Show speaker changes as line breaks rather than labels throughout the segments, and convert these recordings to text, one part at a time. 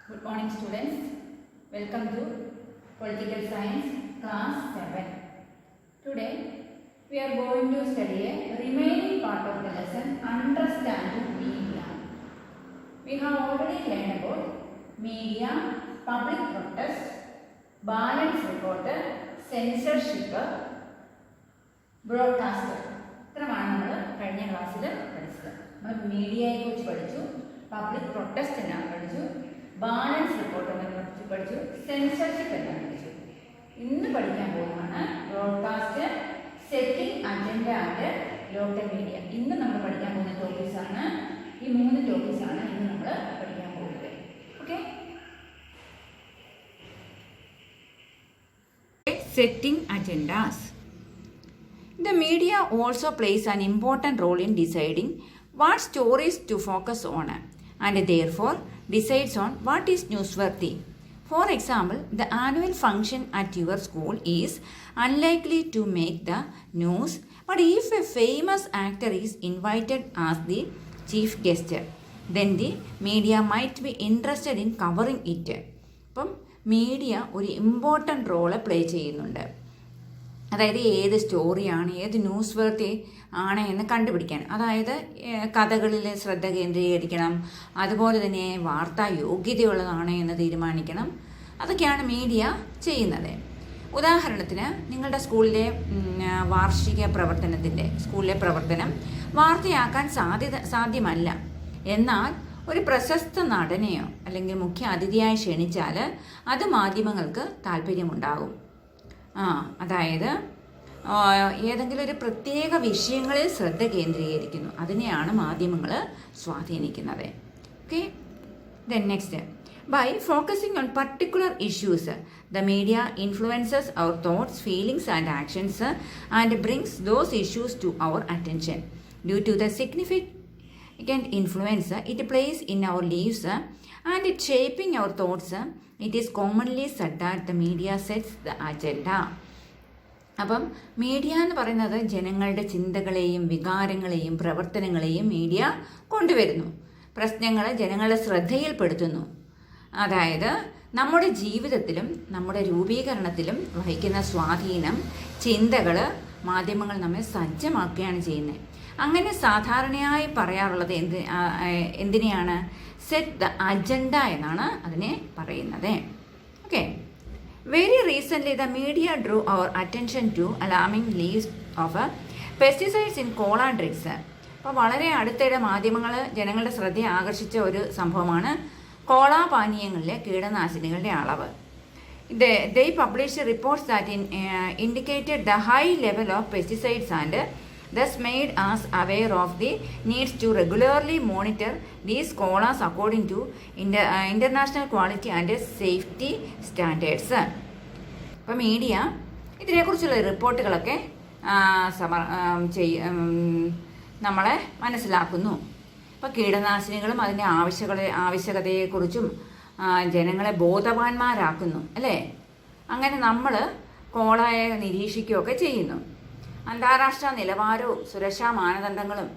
Good morning students. Welcome to Political Science class 7. Today we are going to study a remaining part of the lesson, Understanding Media. We have already learned about media, public protest, balance reporter, censorship, broadcaster. ഇത്രമാണ് നമ്മൾ കഴിഞ്ഞ ക്ലാസ്സിൽ പഠിച്ചത്. നമ്മൾ മീഡിയയെ കുറിച്ച് പഠിച്ചു, public പ്രൊട്ടസ്റ്റിനെ പഠിച്ചു, balance റിപ്പോർട്ടിനെ കുറിച്ച് പഠിച്ചു, സെൻസർഷിപ്പ് എല്ലാം പഠിച്ചു. ഇന്ന് പഠിക്കാൻ പോകുന്നതാണ് broadcast, setting agenda and local media. ഇന്ന് നമ്മൾ പഠിക്കാൻ പോകുന്ന ടോപ്പിക്സ് ആണ് ഈ 3 ടോപ്പിക്സ് ആണ് ഇന്ന് നമ്മൾ പഠിക്കാൻ പോകുന്നത്. Okay, setting agendas. The media also plays an important role in deciding what stories to focus on and therefore decides on what is newsworthy. For example, the annual function at your school is unlikely to make the news, but if a famous actor is invited as the chief guest, then the media might be interested in covering it. അപ്പം media ഒരു important role play ചെയ്യുന്നുണ്ട്. അതായത് ഏത് സ്റ്റോറിയാണ്, ഏത് news വർത്തി ആണ് എന്ന് കണ്ടുപിടിക്കാൻ. അതായത് കഥകളിൽ ശ്രദ്ധ കേന്ദ്രീകരിക്കണം, അതുപോലെ തന്നെ വാർത്താ യോഗ്യതയുള്ളതാണ് എന്ന് തീരുമാനിക്കണം. അതൊക്കെയാണ് മീഡിയ ചെയ്യുന്നത്. ഉദാഹരണത്തിന് നിങ്ങളുടെ സ്കൂളിലെ വാർഷിക സ്കൂളിലെ പ്രവർത്തനം വാർത്തയാക്കാൻ സാധ്യമല്ല. എന്നാൽ ഒരു പ്രശസ്ത നടനെയോ അല്ലെങ്കിൽ മുഖ്യ അതിഥിയായി ക്ഷണിച്ചാൽ അത് മാധ്യമങ്ങൾക്ക് താല്പര്യമുണ്ടാകും. അതായത് ഏതെങ്കിലും ഒരു പ്രത്യേക വിഷയങ്ങളിൽ ശ്രദ്ധ കേന്ദ്രീകരിക്കുന്നു, അതിനെയാണ് മാധ്യമങ്ങൾ സ്വാധീനിക്കുന്നത്. Okay, then next, by focusing on particular issues the media influences our thoughts, feelings and actions and brings those issues to our attention. Due to the significant influence it plays in our lives and it shaping our thoughts, it is commonly said that the media sets the agenda. അപ്പം media എന്ന് പറയുന്നത് ജനങ്ങളുടെ ചിന്തകളെയും വികാരങ്ങളെയും പ്രവർത്തനങ്ങളെയും media കൊണ്ടുവരുന്നു. പ്രശ്നങ്ങൾ ജനങ്ങളുടെ ശ്രദ്ധയിൽപ്പെടുത്തുന്നു. അതായത് നമ്മുടെ ജീവിതത്തിലും നമ്മുടെ രൂപീകരണത്തിലും വഹിക്കുന്ന സ്വാധീനം, ചിന്തകൾ മാധ്യമങ്ങൾ നമ്മെ സജ്ജമാക്കുകയാണ് ചെയ്യുന്നത്. അങ്ങനെ സാധാരണയായി പറയാറുള്ളത് എന്തിനെയാണ്? സെറ്റ് ദ അജണ്ട എന്നാണ് അതിനെ പറയുന്നത്. Okay, very recently the media drew our attention to alarming levels of pesticides in cola drinks. അപ്പോൾ വളരെ അടുത്തിടെ മാധ്യമങ്ങൾ ജനങ്ങളുടെ ശ്രദ്ധയെ ആകർഷിച്ച ഒരു സംഭവമാണ് കോള പാനീയങ്ങളിലെ കീടനാശിനികളുടെ അളവ്. They published reports that indicated the high level of pesticides and thus made us aware of the needs to regularly monitor these colas according to international quality and safety standards. അപ്പോൾ മീഡിയ ഇതിനെക്കുറിച്ചുള്ള റിപ്പോർട്ടുകളൊക്കെ നമ്മളെ മനസ്സിലാക്കുന്നു. ഇപ്പോൾ കീടനാശിനികളും അതിൻ്റെ ആവശ്യകതയെക്കുറിച്ചും ജനങ്ങളെ ബോധവാന്മാരാക്കുന്നു, അല്ലേ? അങ്ങനെ നമ്മൾ കോളയെ നിരീക്ഷിക്കുകയൊക്കെ ചെയ്യുന്നു. അന്താരാഷ്ട്ര നിലവാരവും സുരക്ഷാ മാനദണ്ഡങ്ങളും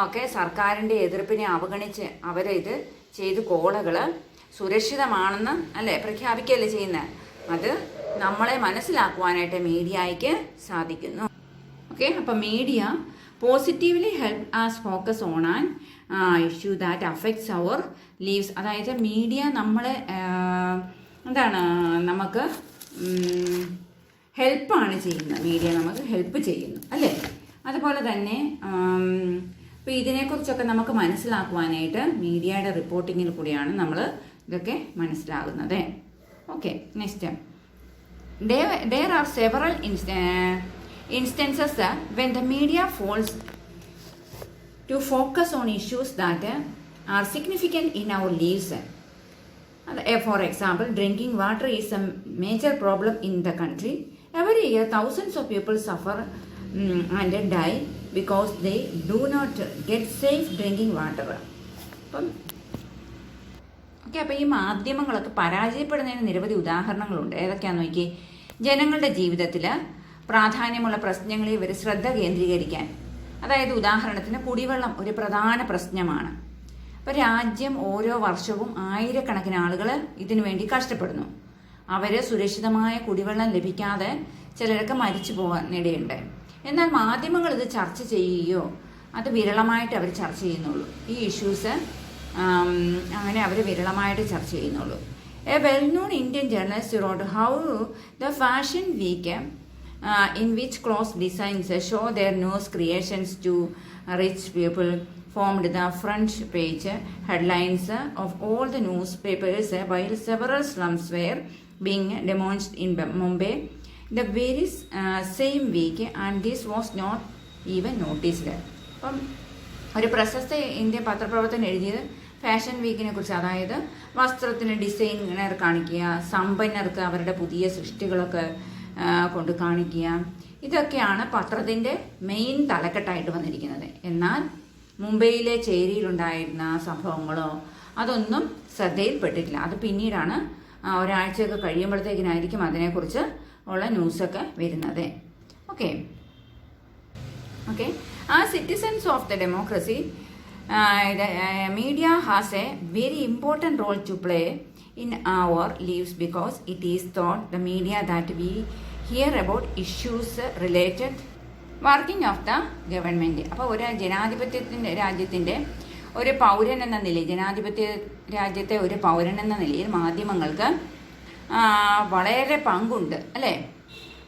ഒക്കെ സർക്കാരിൻ്റെ എതിർപ്പിനെ അവഗണിച്ച് അവരിത് ചെയ്ത് കോളകൾ സുരക്ഷിതമാണെന്ന് അല്ലേ പ്രഖ്യാപിക്കുകയല്ലേ ചെയ്യുന്നത്. അത് നമ്മളെ മനസ്സിലാക്കുവാനായിട്ട് മീഡിയയ്ക്ക് സാധിക്കുന്നു. ഓക്കെ, അപ്പം media positively help us focus on an issue that affects our lives. അതായത് മീഡിയ നമ്മളെ നമുക്ക് ഹെൽപ്പാണ് ചെയ്യുന്നത്. മീഡിയ നമുക്ക് ഹെൽപ്പ് ചെയ്യുന്നു, അല്ലേ? അതുപോലെ തന്നെ ഇപ്പോൾ ഇതിനെക്കുറിച്ചൊക്കെ നമുക്ക് മനസ്സിലാക്കുവാനായിട്ട് മീഡിയയുടെ റിപ്പോർട്ടിങ്ങിൽ കൂടിയാണ് നമ്മൾ ഇതൊക്കെ മനസ്സിലാകുന്നത്. Okay, next, there are several instances when the media fails to focus on issues that are significant in our lives. For example, drinking water is a major problem in the country. Every year, thousands of people suffer and die because they do not get safe drinking water. അപ്പോൾ ഈ മാധ്യമങ്ങളൊക്കെ പരാജയപ്പെടുന്നതിന് നിരവധി ഉദാഹരണങ്ങളുണ്ട്. ഏതൊക്കെയാണെന്ന് നോക്കി. ജനങ്ങളുടെ ജീവിതത്തിൽ പ്രാധാന്യമുള്ള പ്രശ്നങ്ങളിൽ ഇവർ ശ്രദ്ധ കേന്ദ്രീകരിക്കാൻ, അതായത് ഉദാഹരണത്തിന് കുടിവെള്ളം ഒരു പ്രധാന പ്രശ്നമാണ്. അപ്പോൾ രാജ്യം ഓരോ വർഷവും ആയിരക്കണക്കിന് ആളുകൾ ഇതിനു വേണ്ടി കഷ്ടപ്പെടുന്നു. അവർ സുരക്ഷിതമായ കുടിവെള്ളം ലഭിക്കാതെ ചിലരൊക്കെ മരിച്ചു പോകാൻ ഇടയുണ്ട്. എന്നാൽ മാധ്യമങ്ങൾ ഇത് ചർച്ച ചെയ്യുകയോ അത് വിരളമായിട്ട് അവർ ചർച്ച ചെയ്യുന്നുള്ളൂ. ഈ ഇഷ്യൂസ് അങ്ങനെ അവർ വിരളമായിട്ട് ചർച്ച ചെയ്യുന്നുള്ളൂ. A well known Indian journalist wrote how the fashion week in which clothes designs show their news creations to rich people formed the front page headlines of all the newspapers while several slums were being demolished in Mumbai the very same week, and this was not even noticed. അപ്പം ഒരു പ്രശസ്ത Indian പത്രപ്രവർത്തകൻ എഴുതിയത് fashion വീക്കിനെ കുറിച്ച്, അതായത് വസ്ത്രത്തിന് designer കാണിക്കുക, സമ്പന്നർക്ക് അവരുടെ പുതിയ സൃഷ്ടികളൊക്കെ കൊണ്ട് കാണിക്കുക, ഇതൊക്കെയാണ് പത്രത്തിൻ്റെ മെയിൻ തലക്കെട്ടായിട്ട് വന്നിരിക്കുന്നത്. എന്നാൽ മുംബൈയിലെ ചേരിയിലുണ്ടായിരുന്ന സംഭവങ്ങളോ അതൊന്നും ശ്രദ്ധയിൽപ്പെട്ടിട്ടില്ല. അത് പിന്നീടാണ് ഒരാഴ്ചയൊക്കെ കഴിയുമ്പോഴത്തേക്കിനായിരിക്കും അതിനെക്കുറിച്ച് ഉള്ള ന്യൂസൊക്കെ വരുന്നത്. Okay, as citizens of the democracy, the media has a very important role to play in our lives because it is thought the media that we hear about issues related working of the government. അപ്പോൾ ഒരു രാജ്യത്തിൻ്റെ ഒരു പൗരൻ എന്ന നിലയിൽ, ജനാധിപത്യ രാജ്യത്തെ ഒരു പൗരൻ എന്ന നിലയിൽ മാധ്യമങ്ങൾക്ക് വളരെ പങ്കുണ്ട് അല്ലേ.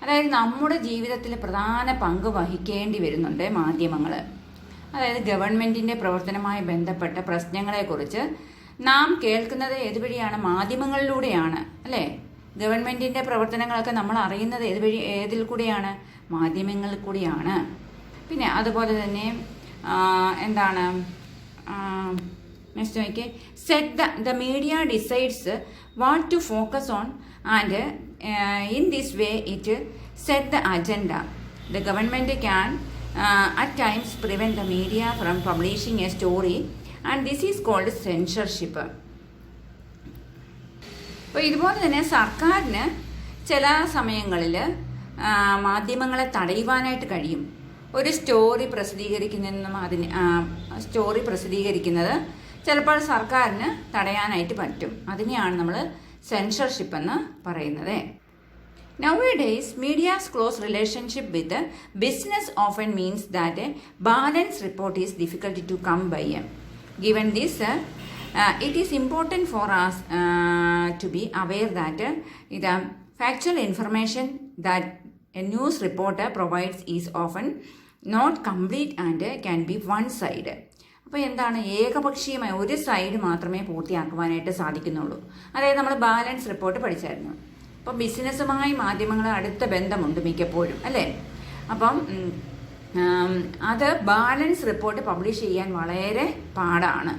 അതായത് നമ്മുടെ ജീവിതത്തിൽ പ്രധാന പങ്ക് വഹിക്കേണ്ടി വരുന്നുണ്ട് മാധ്യമങ്ങൾ. അതായത് ഗവൺമെൻറ്റിൻ്റെ പ്രവർത്തനവുമായി ബന്ധപ്പെട്ട പ്രശ്നങ്ങളെക്കുറിച്ച് നാം കേൾക്കുന്നത് ഏതുവഴിയാണ്? മാധ്യമങ്ങളിലൂടെയാണ് അല്ലേ. ഗവൺമെൻറ്റിൻ്റെ പ്രവർത്തനങ്ങളൊക്കെ നമ്മൾ അറിയുന്നത് ഏതിൽ കൂടിയാണ്? മാധ്യമങ്ങളിൽ കൂടിയാണ്. പിന്നെ അതുപോലെ തന്നെ എന്താണ് നെക്സ്റ്റ് നോക്കിയേ, set the media decides what to focus on and in this way it set the agenda. The government can at times prevent the media from publishing a story and this is called censorship. അപ്പോൾ ഇതുപോലെ തന്നെ സർക്കാരിന് ചില സമയങ്ങളിൽ മാധ്യമങ്ങളെ തടയുവാനായിട്ട് കഴിയും. ഒരു story പ്രസിദ്ധീകരിക്കുന്നത് ചിലപ്പോൾ സർക്കാരിന് തടയാനായിട്ട് പറ്റും. അതിനെയാണ് നമ്മൾ സെൻസർഷിപ്പ് എന്ന് പറയുന്നത്. Nowadays, media's close relationship with the business often means that a balanced report is difficult to come by. Given this, it is important for us to be aware that the factual information that a news reporter provides is often not complete and can be one-sided. അപ്പോൾ എന്താണ്, ഏകപക്ഷീയമായ ഒരു side മാത്രമേ പൂർത്തിയാക്കുവാനായിട്ട് സാധിക്കുന്നുള്ളൂ. അതായത് നമ്മൾ balance report പഠിച്ചായിരുന്നു. അപ്പം ബിസിനസ്സുമായി മാധ്യമങ്ങൾ അടുത്ത ബന്ധമുണ്ട് മിക്കപ്പോഴും അല്ലേ. അപ്പം അത് ബാലൻസ് റിപ്പോർട്ട് പബ്ലിഷ് ചെയ്യാൻ വളരെ പാടാണ്.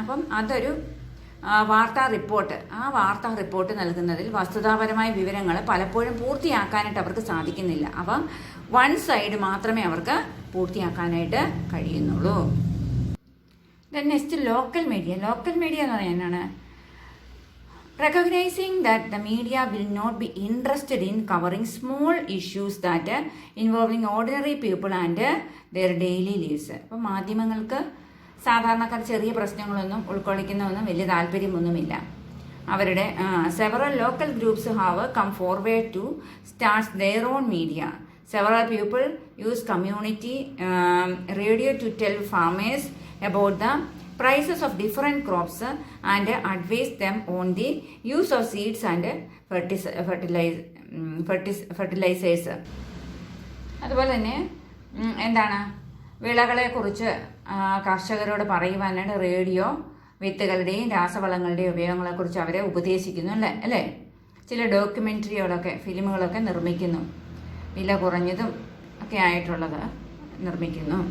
അപ്പം അതൊരു വാർത്താ റിപ്പോർട്ട് നൽകുന്നതിൽ വസ്തുതാപരമായ വിവരങ്ങൾ പലപ്പോഴും പൂർത്തിയാക്കാനായിട്ട് അവർക്ക് സാധിക്കുന്നില്ല. അപ്പം വൺ സൈഡ് മാത്രമേ അവർക്ക് പൂർത്തിയാക്കാനായിട്ട് കഴിയുന്നുള്ളൂ. ദെൻ നെക്സ്റ്റ് ലോക്കൽ മീഡിയ എന്ന് പറയുന്നതാണ് recognizing that the media will not be interested in covering small issues that involving ordinary people and their daily lives. അപ്പോൾ മാധ്യമങ്ങൾക്ക് സാധാരണക്കാർ ചെറിയ പ്രശ്നങ്ങളൊന്നും ഉൾക്കൊള്ളിക്കുന്നതൊന്നും വലിയ താല്പര്യമൊന്നുമില്ല. അവരുടെ several local groups have come forward to start their own media. Several people use community radio to tell farmers about the prices of different crops and advise them on the use of seeds and fertilizers. അതുപോലെ തന്നെ എന്താണ്, വിളകളെക്കുറിച്ച് കർഷകരോട് പറയുവാനായിട്ട് radio വിത്തുകളുടെയും രാസവളങ്ങളുടെയും ഉപയോഗങ്ങളെക്കുറിച്ച് അവരെ ഉപദേശിക്കുന്നു അല്ലേ. ചില ഡോക്യുമെൻ്ററികളൊക്കെ ഫിലിമുകളൊക്കെ നിർമ്മിക്കുന്നു, വില കുറഞ്ഞതും ഒക്കെ ആയിട്ടുള്ളത് നിർമ്മിക്കുന്നു.